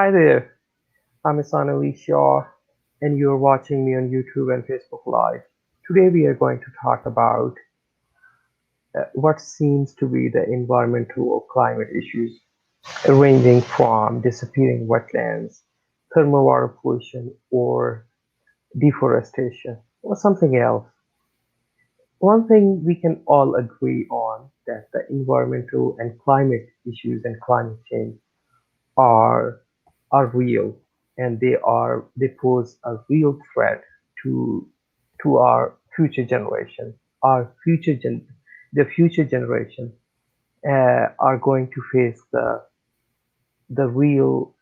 Hi there, I'm Ahsan Ali Shaw, and you're watching me on YouTube and Facebook Live. Today, we are going to talk about what seems to be the environmental or climate issues, ranging from disappearing wetlands, thermal water pollution, or deforestation, or something else. One thing we can all agree on that the environmental and climate issues and climate change are are real, and they pose a real threat to our future generation. Our the future generation are going to face the real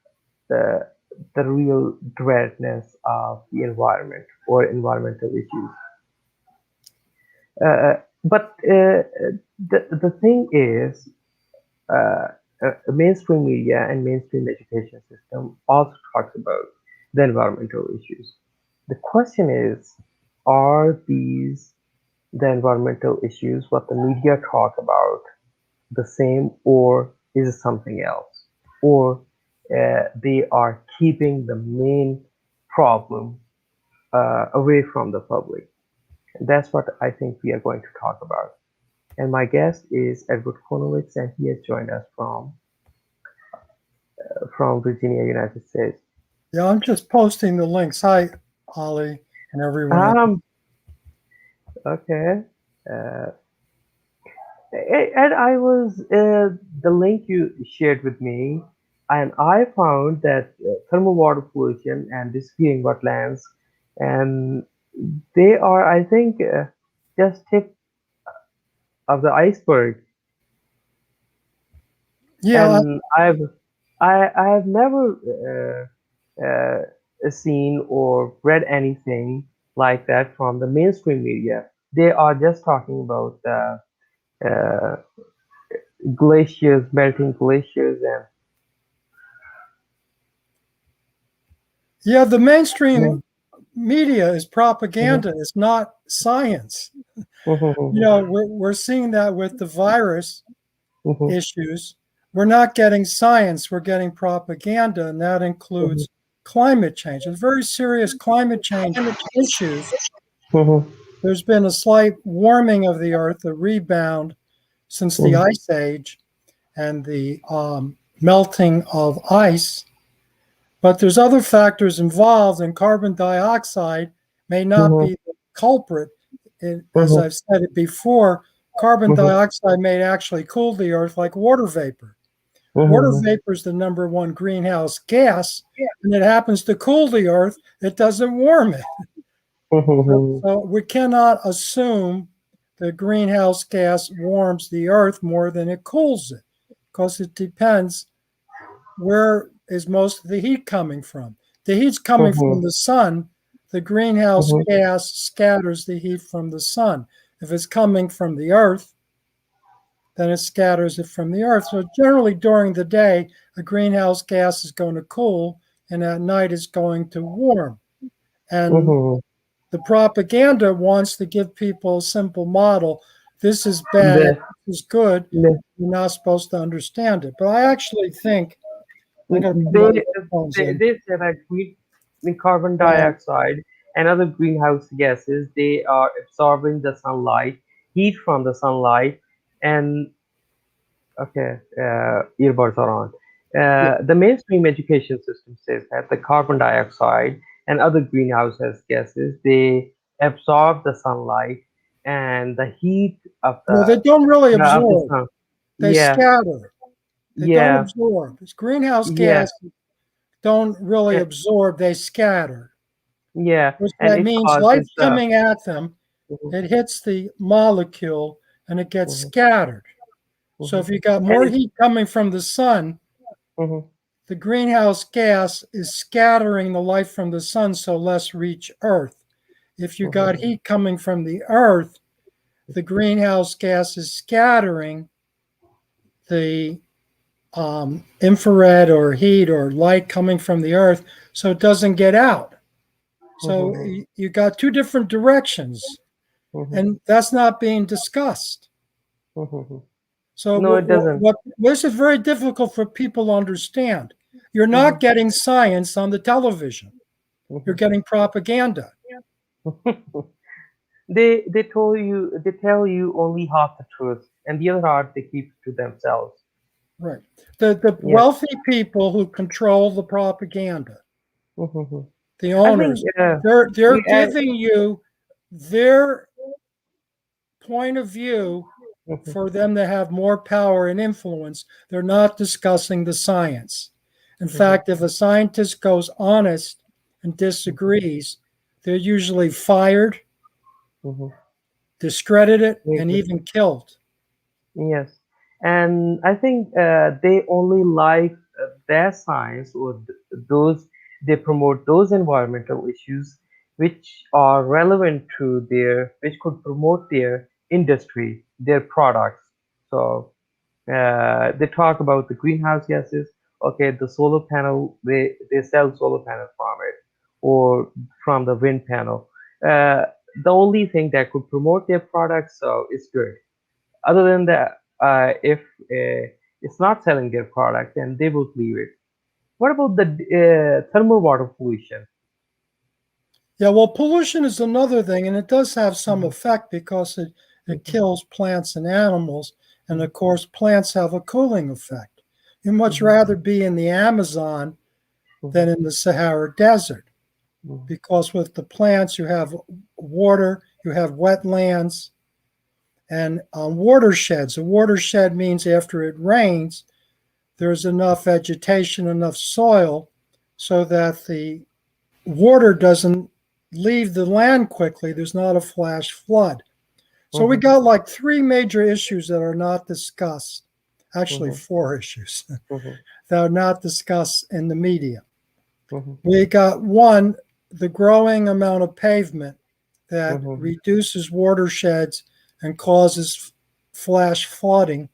the the real dreadness of the environment or environmental issues. But the thing is, mainstream media and mainstream education system also talks about the environmental issues. The question is, are these the environmental issues what the media talk about the same, or is it something else? Or they are keeping the main problem away from the public? And that's what I think we are going to talk about. And my guest is Edward Konowicz, and he has joined us from Virginia, United States. Yeah, I'm just posting the links. Hi, Ali, and everyone. Okay. Uh, and I was the link you shared with me, and I found that thermal water pollution and disappearing wetlands, and they are, I think, just tip of the iceberg. Yeah, And I have never seen or read anything like that from the mainstream media. They are just talking about uh, glaciers, melting glaciers, and yeah. The mainstream Mhm, media is mhm, propaganda. It's not science. mhm, We're seeing that with the virus mhm, issues. We're not getting science. We're getting propaganda, and that mhm, includes climate change. There's very serious climate change issues. mhm, There's been a slight warming of the Earth, a rebound since the mhm, Ice Age and the melting of ice. But there's other factors involved, and carbon dioxide may not mhm, be the culprit. As mhm, I've said it before, carbon mhm, dioxide may actually cool the Earth like water vapor. Water mhm, vapor is the number one greenhouse gas, and it happens to cool the Earth. It doesn't warm it. mhm, So we cannot assume that greenhouse gas warms the Earth more than it cools it, because it depends where is most of the heat coming from. The heat's coming from mhm, the sun. The greenhouse mhm, gas scatters the heat from the sun. If it's coming from the earth, then it scatters it from the earth. So generally during the day, a greenhouse gas is going to cool, and at night it's going to warm. And mhm. the propaganda wants to give people a simple model. This is bad, The, this is good. the, You're not supposed to understand it. But I actually think I'm going to put my they, headphones they in. they say that the carbon Uh, dioxide and other greenhouse gases, they are absorbing the sunlight, heat from the sunlight, and okay, earbuds are on. yeah, The mainstream education system says that the carbon dioxide and other greenhouse gases, they absorb the sunlight and the heat no, they don't really of the absorb. sun. They Yeah, scatter. They don't yeah, absorb. It's greenhouse yeah, gas don't really eh, absorb. They scatter. yeah, Which and that it means causes light's coming at them. mhm, It hits the molecule and it gets mhm, scattered. So mhm. if you got and more it, heat coming from the sun, mhm, the greenhouse gas is scattering the light from the sun so less reach Earth. If you got mhm, heat coming from the Earth, the greenhouse gas is scattering the infrared or heat or light coming from the Earth so it doesn't get out. So mhm, you got two different directions, mhm, and that's not being discussed. mhm. So No, it doesn't. this is very difficult for people to understand. you're Mhm. not getting science on the television. You're Mhm. getting propaganda. They tell you only half the truth, and the other half they keep to themselves. Right. The Yes. wealthy people who control the propaganda, Mhm. the I think owners, they're we giving you their point of view Mhm. for them to have more power and influence. They're not discussing the science. In Mhm. fact, if a scientist goes honest and Mhm. disagrees, they're usually fired, Mhm. discredited, and Maybe. even killed. Yes, and I think they only like their science or those they promote those environmental issues which are relevant to their which could promote their industry, their products. So they talk about the greenhouse gases. Okay, the solar panel they sell solar panels from it or from the wind panel. Uh, the only thing that could promote their products so is good. Other than that, if it's not selling their product, then they will leave it. What about the thermal water pollution? Yeah, well, pollution is another thing, and it does have some Mhm, effect because it mhm, kills plants and animals. And mhm, of course, plants have a cooling effect. You much mhm, rather be in the Amazon than mhm, in the Sahara Desert mhm, because with the plants, you have water, you have wetlands, and watersheds. A watershed means after it rains, there's enough vegetation, enough soil so that the water doesn't leave the land quickly. There's not a flash flood. So we mhm, got like three major issues that are not discussed. Actually, mhm, four issues mhm, that are not discussed in the media. mhm, We got one, the growing amount of pavement that mhm, reduces watersheds and causes flash flooding,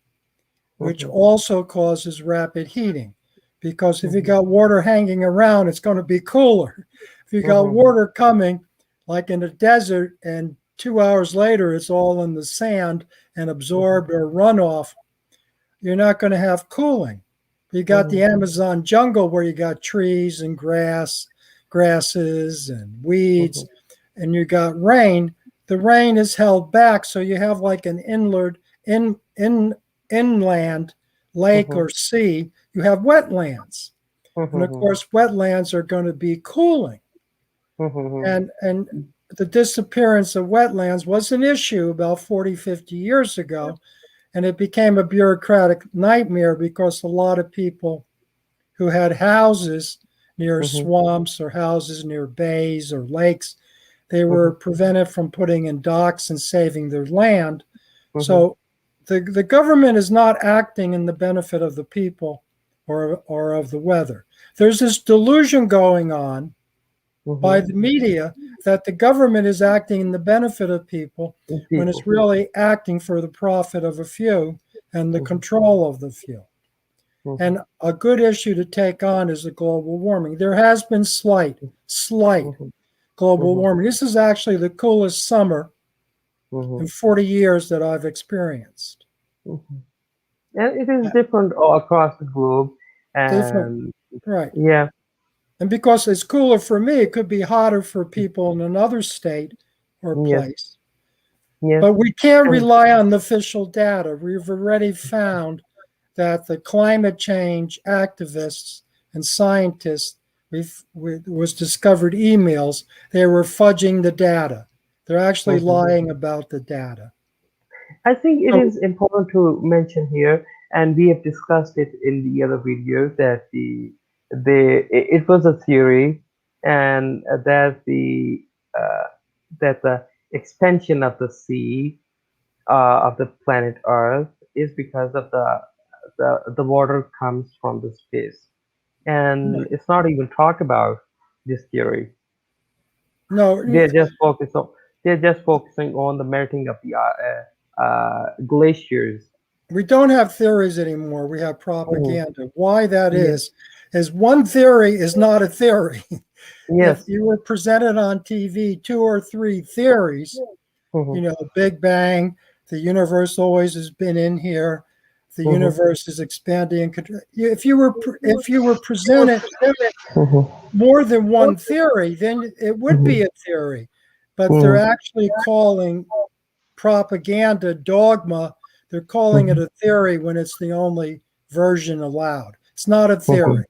which mhm, also causes rapid heating. Because if you mhm, got water hanging around, it's going to be cooler. If you got mhm, water coming, like in a desert, and 2 hours later it's all in the sand and mhm, absorbed or runoff, you're not going to have cooling. You got the mhm, Amazon jungle where you got trees and grasses and weeds, mhm, and you got rain. The rain is held back, so you have like an inland lake mhm, or sea. You have wetlands, and of mhm, course, wetlands are going to be cooling. mhm, And the disappearance of wetlands was an issue about 40, 50 years ago, and it became a bureaucratic nightmare because a lot of people who had houses near mhm, swamps or houses near bays or lakes, they were mhm, prevented from putting in docks and saving their land. mhm, So the government is not acting in the benefit of the people or of the weather. There's this delusion going on by mhm. the media that the government is acting in the benefit of people when it's People. really acting for the profit of a few and the Mhm, control of the few. mhm, And a good issue to take on is the global warming. There has been slight mhm, global mhm, warming. This is actually the coolest summer in mhm, 40 years that I've experienced. mhm. And it is different all across the globe. Different, And right. yeah, And because it's cooler for me, it could be hotter for people in another state or yes, place. yes, But we can't and rely on the official data. We've already found that the climate change activists and scientists, was discovered emails, they were fudging the data. They're actually mhm. lying about the data. I think it So, is important to mention here, and we have discussed it in the other videos that it was a theory, and uh, that the expansion of the sea of the planet Earth is because of the water comes from the space, and right. it's not even talked about this theory. No, They're just focused on they're just focusing on the melting of the glaciers. we don't have theories anymore. We have Mhm. propaganda. Why that Yes, is one theory is not a theory. If yes. you were presented on TV two or three theories, Mhm, Big Bang, the universe always has been in here, the Mhm. universe is expanding. If you were presented Mhm. more than one theory, then it would be Mhm. a theory. But they're Mhm. actually calling propaganda dogma. They're calling it Mhm. a theory when it's the only version allowed. It's not a Mhm. theory.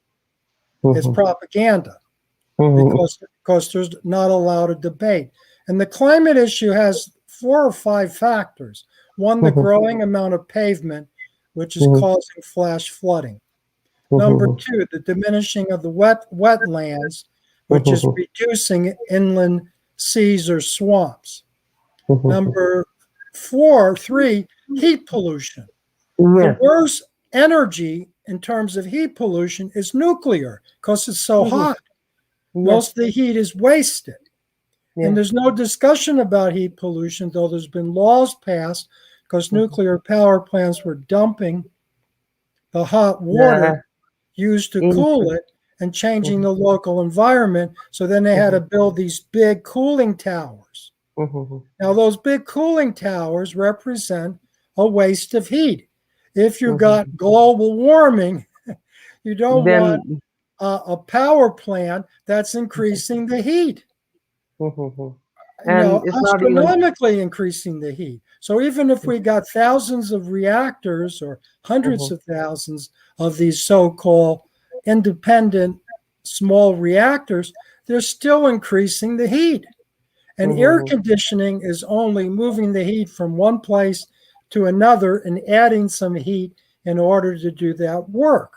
It's Mhm. propaganda Mhm. because there's not allowed a debate. And the climate issue has 4 or 5 factors. One, the Mhm. growing amount of pavement, which is Mhm. causing flash flooding. Number Mhm. two, the diminishing of the wetlands, which is Mhm. reducing inland seas or swamps. Mhm. Number three, heat pollution. The Yes. worst energy in terms of heat pollution is nuclear because it's so Mhm. hot. Yes. Most of the heat is wasted. And Yes. there's no discussion about heat pollution, though there's been laws passed because Mhm. nuclear power plants were dumping the hot water Yeah. used to Into. cool it and changing Mhm. the local environment. So then they had to Mhm. build these big cooling towers. Mhm. Now, those big cooling towers represent a waste of heat. If you got Mhm. global warming, you don't want Then. a power plant that's increasing the heat, Mhm. And it's not even. astronomically increasing the heat. So even if we got thousands of reactors or hundreds Mhm. of thousands of these so-called independent small reactors, they're still increasing the heat. And air Mhm. conditioning is only moving the heat from one place to another and adding some heat in order to do that work.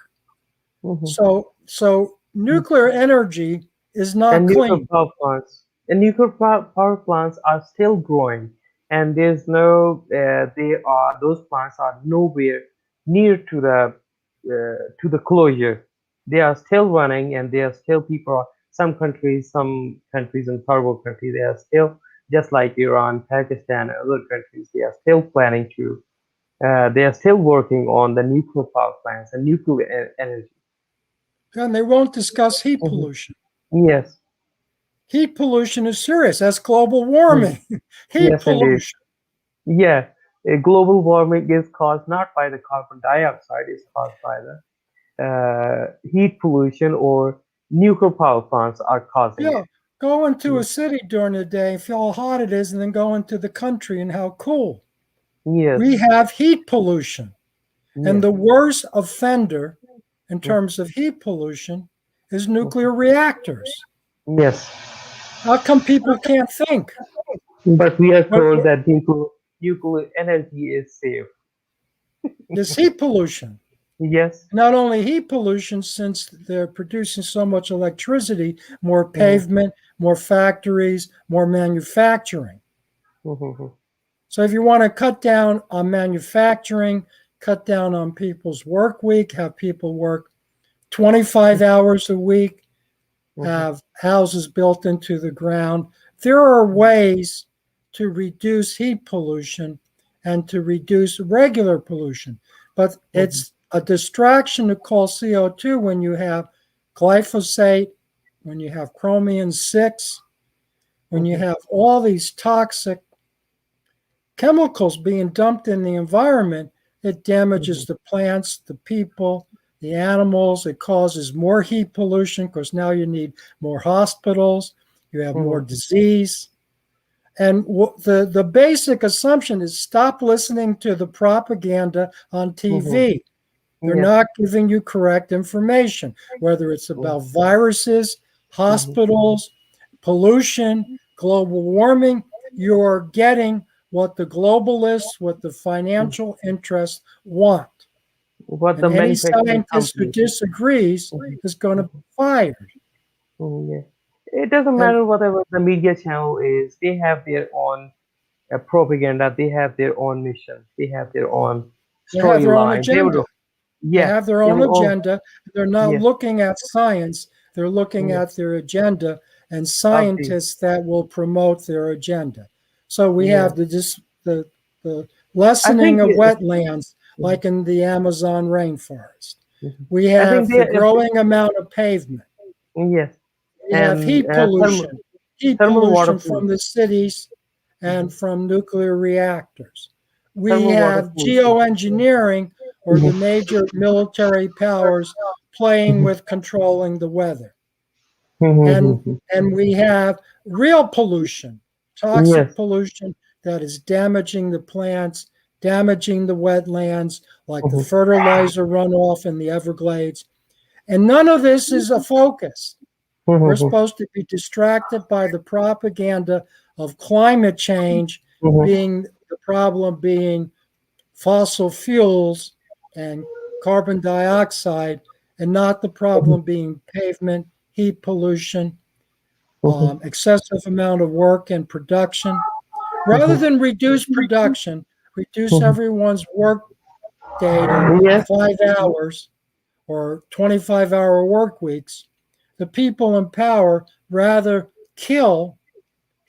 Mhm. So nuclear energy is not And nuclear clean. power plants. And nuclear power plants are still growing, and there's no. They are those plants are nowhere near to the closure. They are still running, and there are still people. Some countries in third world countries, they are still just like Iran, Pakistan, and other countries. They are still planning to. They are still working on the nuclear power plants and nuclear energy. And they won't discuss heat Mhm. pollution. Yes. Heat pollution is serious. That's global Mhm. warming. Heat Yes, indeed. pollution. Yeah, global warming is caused not by the carbon dioxide, it's caused by the heat pollution or nuclear power plants are causing Yeah. it. Go into a Yes, city during the day and feel how hot it is, and then go into the country and how cool. yes, We have heat pollution. And yes, the worst offender in mhm, terms of heat pollution is nuclear reactors. yes. How come people can't think? But we are told What that nuclear energy is safe. is heat pollution? Yes. Not only heat pollution, since they're producing so much electricity, more Mhm, pavement, more factories, more manufacturing. mhm, So if you want to cut down on manufacturing, cut down on people's work week, have people work 25 hours a week, mhm, have houses built into the ground. There are ways to reduce heat pollution and to reduce regular pollution, but mhm, it's a distraction to call CO2 when you have glyphosate, when you have chromium 6, when you mhm, have all these toxic chemicals being dumped in the environment. It mhm, damages the plants, the people, the animals. It causes more heat pollution because now you need more hospitals, you have more mhm, disease. And the basic assumption is stop listening to the propaganda on mhm. TV. They're Yes. not giving you correct information, whether it's Mhm, about viruses, mhm, hospitals, pollution, global warming. You're getting what the globalists, what the mhm. financial interests want. What And the any manufacturing scientist who companies. disagrees Mhm, is going to mhm. be fired. Yeah. It doesn't And matter whatever the media channel is, they have their own propaganda, they have their own mission, they have their own they have their own storyline. They would, agenda. They yeah, have their they own will all, agenda. They're not yes, looking at science, they're looking yes, at their agenda and of the, scientists that will promote their agenda. So we yeah. have the I lessening think, of it, wetlands, mhm, like in the Amazon rainforest. mhm. We I think have they, the growing amount of pavement. yes, We have and heat thermal water pollution pollution, from the cities and mhm, from nuclear reactors. We thermal water have pollution. geoengineering, or the major military powers playing with controlling the weather. And we have real pollution, toxic Yes. pollution that is damaging the plants, damaging the wetlands, like the fertilizer runoff in the Everglades. And none of this is a focus. We're supposed to be distracted by the propaganda of climate change being the problem being fossil fuels and carbon dioxide, and not the problem being pavement, heat pollution, excessive amount of work and production. Rather than reduce production, reduce everyone's work day to Yes. 5 hours or 25-hour work weeks, the people in power rather kill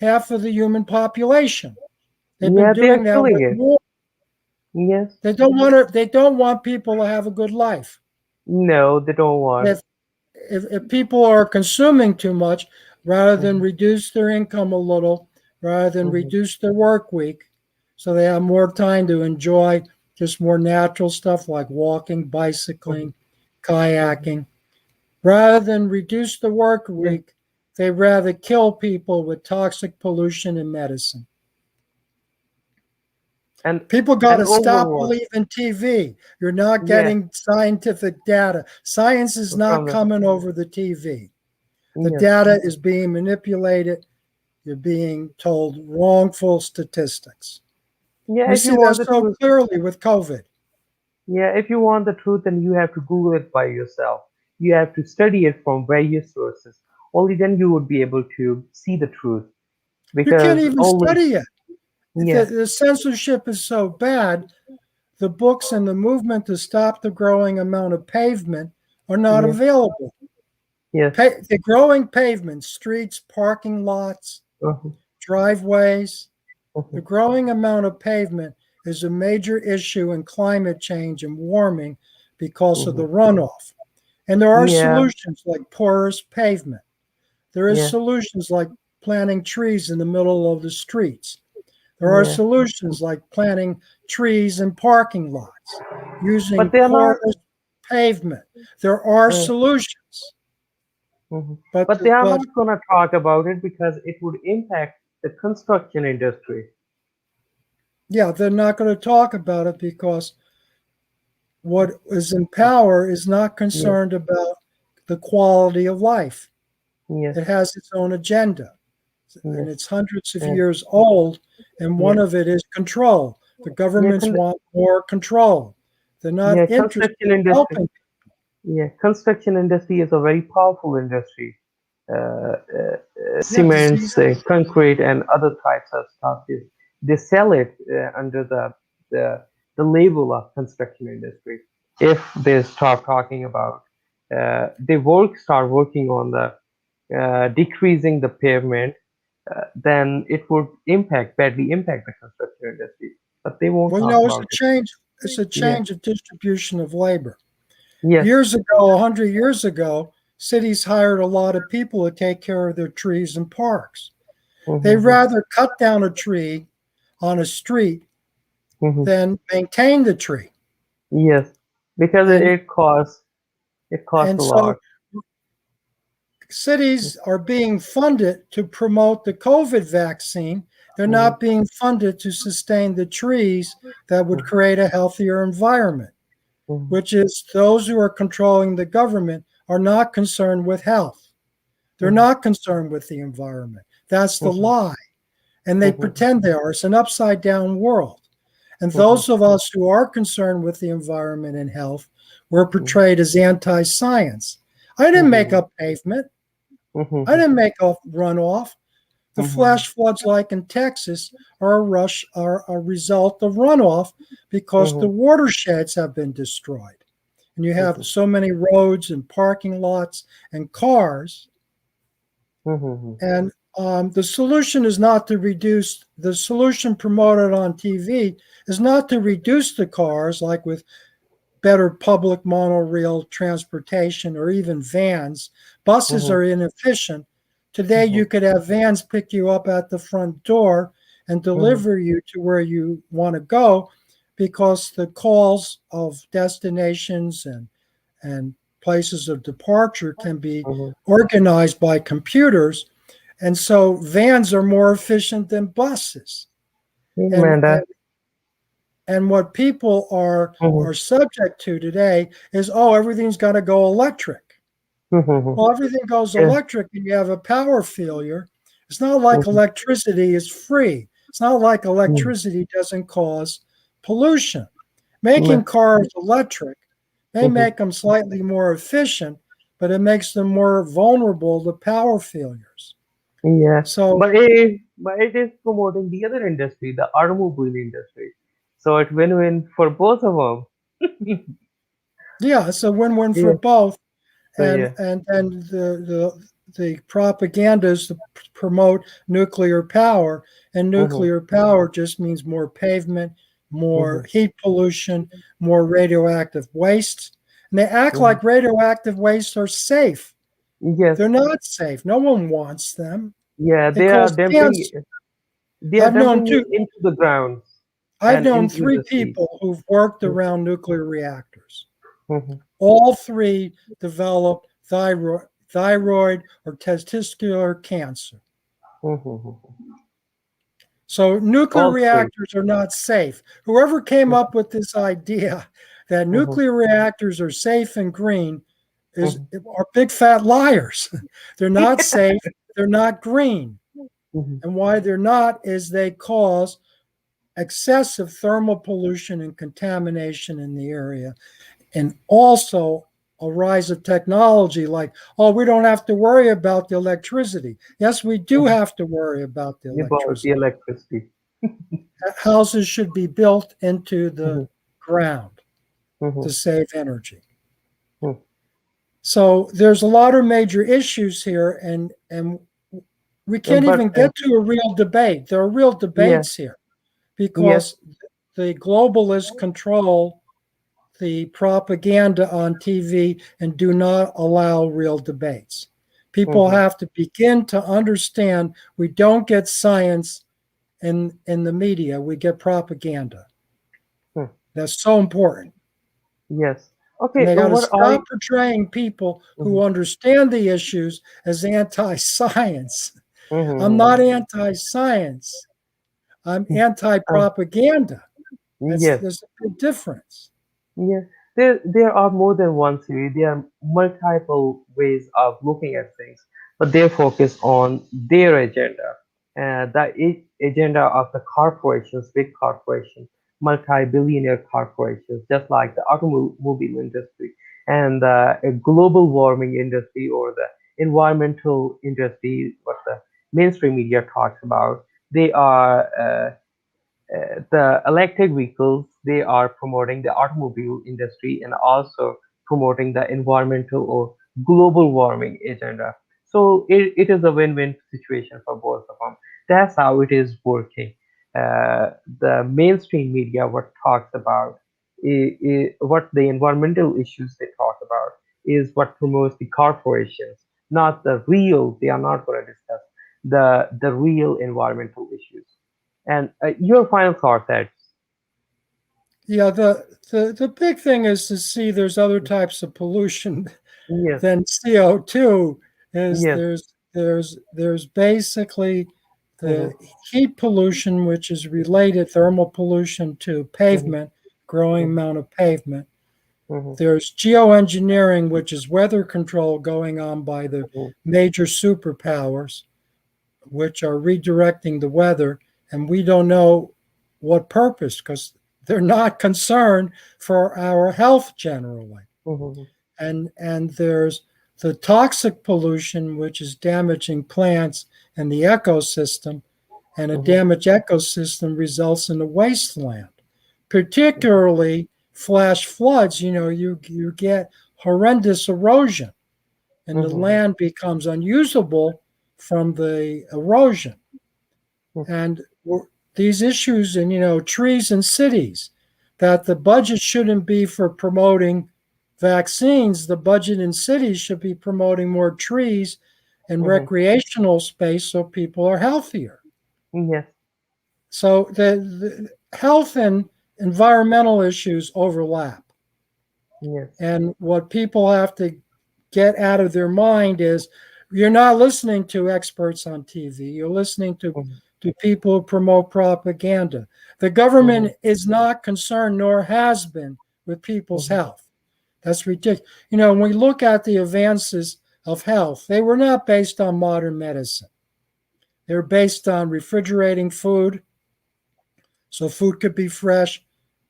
half of the human population. They've been Yeah, they are doing that killing with it. war. Yes. They don't want people to have a good life. No, they don't want. If if people are consuming too much, rather than reduce their income a little, rather than reduce their work week, so they have more time to enjoy just more natural stuff like walking, bicycling, kayaking, rather than reduce the work Yes. week, they rather kill people with toxic pollution and medicine. And People got to stop overwork. believing TV. You're not Yes. getting scientific data. Science is not From the coming over the TV. The yes. data is being manipulated. You're being told wrongful statistics. Yeah, We if you see that want the so truth. clearly with COVID. Yeah, if you want the truth, then you have to Google it by yourself. You have to study it from various sources. Only then you would be able to see the truth. You can't Because even only study it. yeah, The censorship is so bad. The books and the movement to stop the growing amount of pavement are not yeah, available. yes, The growing pavement, streets, parking lots, uh-huh, driveways, uh-huh, the growing amount of pavement is a major issue in climate change and warming because of uh-huh. the runoff. And there are Yeah, solutions like porous pavement. There is yeah, solutions like planting trees in the middle of the streets. There are yeah. solutions like planting trees in parking lots, But using they are not. porous pavement. There are Uh, solutions, but but they are not going to talk about it because it would impact the construction industry. yeah, they're not going to talk about it because what is in power is not Yes, concerned about the quality of life. yes, It has its own agenda, and yes, it's hundreds of yes, years old, and one yes. of it is control. The Yeah, governments want more control. They're yeah, not interested construction in industry. helping. Yeah, construction industry is a very powerful industry. Yeah, Cements, disease. concrete, and other types of stuff. They sell it under the the label of construction industry. If they start talking about, start working on the decreasing the pavement, then it would badly impact the construction industry. But they won't Well, talk it's a about it. change. It's a Yeah. change of distribution of labor. Yes. Years ago, 100 years ago, cities hired a lot of people to take care of their trees and parks. They Mm-hmm. rather cut down a tree on a street Mm-hmm. than maintain the tree. Yes. Because And it costs a so lot. cities are being funded to promote the COVID vaccine. They're Mm-hmm. not being funded to sustain the trees that would create a healthier environment, Mm-hmm. which is those who are controlling the government are not concerned with health. They're Mm-hmm. not concerned with the environment. That's the Mm-hmm. lie. And they Mm-hmm. pretend they are. It's an upside down world. And Mm-hmm. those of us who are concerned with the environment and health were portrayed as anti science. I didn't make Mm-hmm. up pavement. I Mm-hmm. didn't make a runoff. The Mm-hmm. flash floods, like in Texas, are a result of runoff because the Mm-hmm. watersheds have been destroyed. And you have so many roads and parking lots and cars. Mm-hmm. And the solution is not to reduce, the solution promoted on TV is not to reduce the cars, like with better public monorail transportation or even vans. Buses Mm-hmm. are inefficient. Today, Mm-hmm. you could have vans pick you up at the front door and Mm-hmm. deliver you to where you want to go, because the calls of destinations and places of departure can be Mhm. organized by computers. And so vans are more efficient than buses. Yeah, And, man, and that. and what people Mhm. are subject to today is, oh, everything's got to go electric. Mhm. Well, everything goes Yeah. electric and you have a power failure. It's not like Mhm. electricity is free. It's not like Mhm. electricity doesn't cause pollution. Yeah. Making cars electric may Mhm. make them slightly more efficient, but it makes them more vulnerable to power failures. Yeah, So, but it is promoting the other industry, the automobile industry. So it win-win for both of them. yeah, it's a win-win for Yeah. both. So And yeah. the propaganda is to promote nuclear power, and Mhm. nuclear power just means more pavement, more Mhm. heat pollution, more radioactive wastes. And they act Mhm. like radioactive wastes are safe. Yes. They're not safe. No one wants them. Yeah. They They are cause dumping. cancer. They are I've known dumping it two. into the grounds I've and known into three the sea. people who've worked around nuclear reactors. Mhm. All three developed thyroid or testicular cancer. Mhm. So nuclear All three. reactors are not safe. Whoever came Mhm. up with this idea that Mhm. nuclear reactors are safe and green is Mhm. are big fat liars. They're not safe, they're not green. Mhm. And why they're not is they cause excessive thermal pollution and contamination in the area, and also a rise of technology like, oh, we don't have to worry about the electricity. Yes, we do Mhm. have to worry about the About the electricity. electricity. Houses should be built into the Mhm. ground to Mhm. save energy. Mhm. So there's a lot of major issues here, and we can't But even get to a real debate. There are real yeah. debates here Yes. because the globalists control the propaganda on TV and do not allow real debates. People Mhm. have to begin to understand we don't get science in the media, we get propaganda. Mhm. That's so important. Yes. And Okay. they got to What I. stop portraying people who Mhm. understand the issues as anti science. I'm not Mhm. anti science, I'm Mhm. anti propaganda. Yes. There's a big difference. Yes, there are more than one theory. There are multiple ways of looking at things, but they focus on their agenda, the agenda of the corporations, big corporations, multi-billionaire corporations, just like the automobile industry and the global warming industry or the environmental industry, what the mainstream media talks about. They are the electric vehicles, they are promoting the automobile industry and also promoting the environmental or global warming agenda. So it is a win-win situation for both of them. That's how it is working. The mainstream media, what talks about, what the environmental issues they talk about, is what promotes the corporations, not the real. They are not going to discuss the real environmental issues. And your final thought, that. Yeah, the big thing is to see there's other types of pollution Yes. than CO2. Is Yes. there's basically the Mhm. heat pollution, which is related thermal pollution to Mhm. pavement, growing Mhm. amount of pavement. Mhm. There's geoengineering, which is weather control going on by the Mhm. major superpowers, which are redirecting the weather, and we don't know what purpose because they're not concerned for our health generally. Mhm. And there's the toxic pollution, which is damaging plants and the ecosystem, and a Mhm. damaged ecosystem results in a wasteland, particularly flash floods. You get horrendous erosion and the Mhm. land becomes unusable from the erosion. Mhm. And these issues and trees in cities, that the budget shouldn't be for promoting vaccines. The budget in cities should be promoting more trees and Mhm. recreational space so people are healthier. Yes. So the health environmental issues overlap. Yes. And what people have to get out of their mind is you're not listening to experts on TV. You're listening Mhm, to people who promote propaganda. The mhm, government is not concerned, nor has been, with people's mhm, health. That's ridiculous. When we look at the advances of health, they were not based on modern medicine. They're based on refrigerating food, so food could be fresh,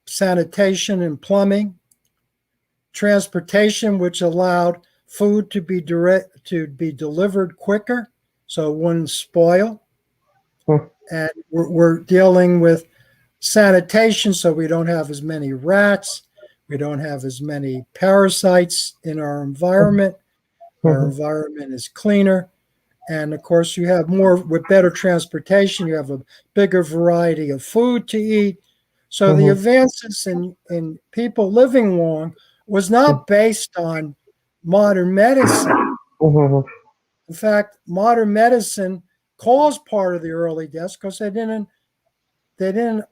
sanitation and plumbing, transportation, which allowed food to be delivered quicker, so it wouldn't spoil. mhm, And we're dealing with sanitation, so we don't have as many rats, we don't have as many parasites in our mhm, environment. Our mhm, environment is cleaner. And of course, you have more with better transportation, you have a bigger variety of food to eat. So the mhm, advances in people living long was not based on modern medicine. mhm, In fact, modern medicine caused part of the early deaths because they didn't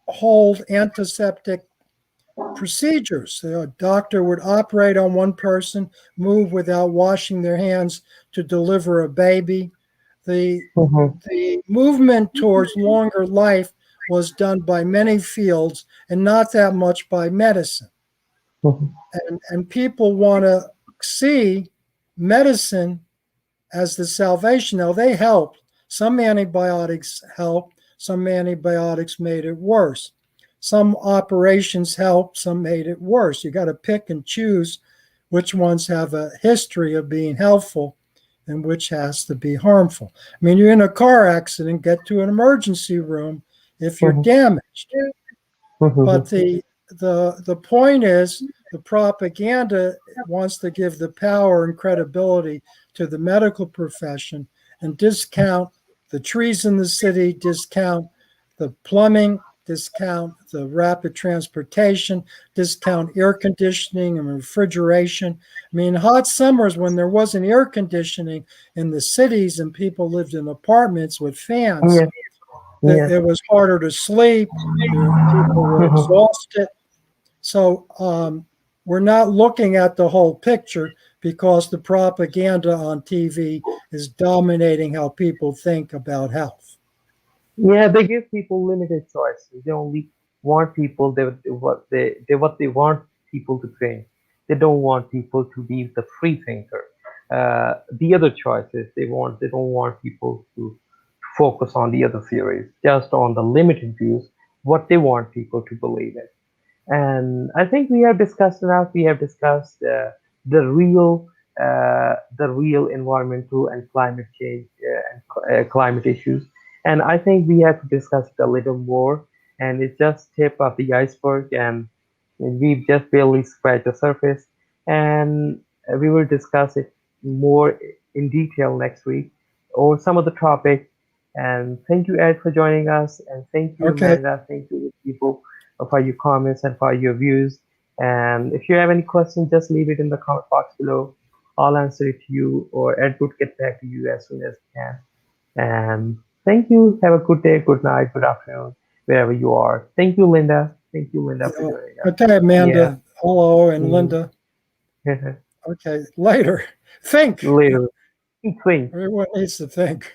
hold antiseptic procedures. A doctor would operate on one person, move without washing their hands to deliver a baby. The mhm, the movement towards longer life was done by many fields and not that much by medicine. mhm, And people want to see medicine as the salvation. Now, they helped. Some antibiotics helped, some antibiotics made it worse. Some operations helped, some made it worse. You got to pick and choose which ones have a history of being helpful and which has to be harmful. I mean, you're in a car accident, get to an emergency room if you're mhm, damaged. mhm, But the point is the propaganda wants to give the power and credibility to the medical profession and discount the trees in the city, discount the plumbing, discount the rapid transportation, discount air conditioning and refrigeration. I mean, hot summers when there wasn't air conditioning in the cities and people lived in apartments with fans, yes, yes, it was harder to sleep. People were mhm. exhausted. So we're not looking at the whole picture because the propaganda on TV is dominating how people think about health. Yeah, they give people limited choices. They only want people what they want people to think. They don't want people to be the free thinker. The other choices they don't want people to focus on the other theories, just on the limited views, what they want people to believe in. And I think we have discussed enough. We have discussed the real the real environmental and climate change and climate issues. And I think we have to discuss it a little more. And it's just tip of the iceberg, and we've just barely scratched the surface. And we will discuss it more in detail next week or some other topic. And thank you, Ed, for joining us. And thank you, Okay. Amanda. Thank you, people, for your comments and for your views. And if you have any questions, just leave it in the comment box below. I'll answer it to you, or Ed would get back to you as soon as he can. And thank you. Have a good day, good night, good afternoon, wherever you are. Thank you, Linda. Thank you, Linda, for joining us. Okay, Yeah. Amanda. Hello, and Mhm. Linda. Okay, later. Think. Later. Think. Everyone needs to think.